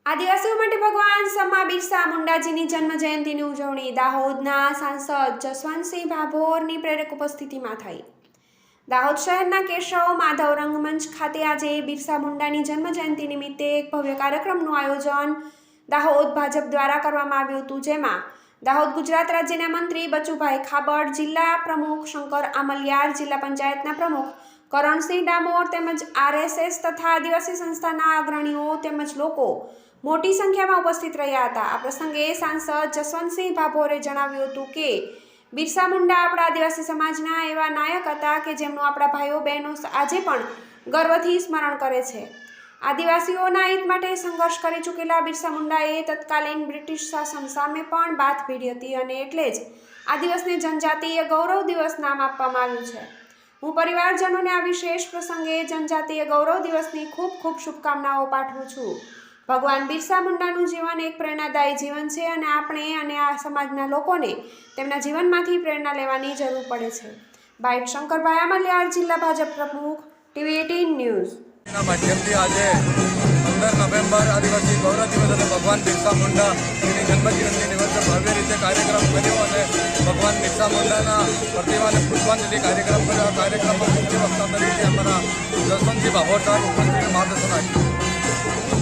આદિવાસીઓ માટે ભગવાન સમા બિરસા મુંડાજીની જન્મ જયંતિની ઉજવણી દાહોદના સાંસદ જસવંતસિંહ ભાભોરની પ્રેરક ઉપસ્થિતિમાં થઈ। દાહોદ શહેરના કેશવ માધવ રંગમંચ ખાતે આજે બિરસા મુંડાની જન્મ જયંતિ નિમિત્તે એક ભવ્ય કાર્યક્રમનું આયોજન દાહોદ ભાજપ દ્વારા કરવામાં આવ્યું હતું, જેમાં દાહોદ ગુજરાત રાજ્યના મંત્રી બચુભાઈ ખાબડ, જિલ્લા પ્રમુખ શંકર આમલિયાર, જિલ્લા પંચાયતના પ્રમુખ કરણસિંહ ડામોર તેમજ RSS તથા આદિવાસી સંસ્થાના અગ્રણીઓ તેમજ લોકો મોટી સંખ્યામાં ઉપસ્થિત રહ્યા હતા। આ પ્રસંગે સાંસદ જસવંતસિંહ ભાભોરે જણાવ્યું હતું કે બિરસા મુંડા આપણા આદિવાસી સમાજના એવા નાયક હતા કે જેમનું આપણા ભાઈઓ બહેનો આજે પણ ગર્વથી સ્મરણ કરે છે। આદિવાસીઓના હિત માટે સંઘર્ષ કરી ચૂકેલા બિરસા મુંડાએ તત્કાલીન બ્રિટિશ શાસન સામે પણ બાથ ભીડી હતી અને એટલે જ આ દિવસને જનજાતીય ગૌરવ દિવસ નામ આપવામાં આવ્યું છે। હું પરિવારજનોને આ વિશેષ પ્રસંગે જનજાતીય ગૌરવ દિવસની ખૂબ ખૂબ શુભકામનાઓ પાઠવું છું। ભગવાન બિરસા મુંડાનું જીવન એક પ્રેરણાદાયી જીવન છે અને આપણે અને આ સમાજના લોકોને તેમના જીવનમાંથી પ્રેરણા લેવાની જરૂર પડે છે। બાઇટ શંકરભાઈ આમલિયાર, જિલ્લા ભાજપ પ્રમુખ, TV 18 ન્યૂઝ। માધ્યમથી આજે 15 નવેમ્બર આદિવાસી ગૌરવ દિવસ અને ભગવાન બિરસા મુંડાની જન્મજયંતિ નિમિત્તે ભવ્ય રીતે કાર્યક્રમ કર્યો અને ભગવાન બિરસા મુંડાના પ્રતિમાને પુષ્પાંજલિ કાર્યક્રમ કર્યો। આ કાર્યક્રમમાં મુખ્ય વક્તા તરીકે અમારા જસવંતસિંહ ભાભોર સાહેબ ઉપસ્થિત માર્ગદર્શન આપ્યું।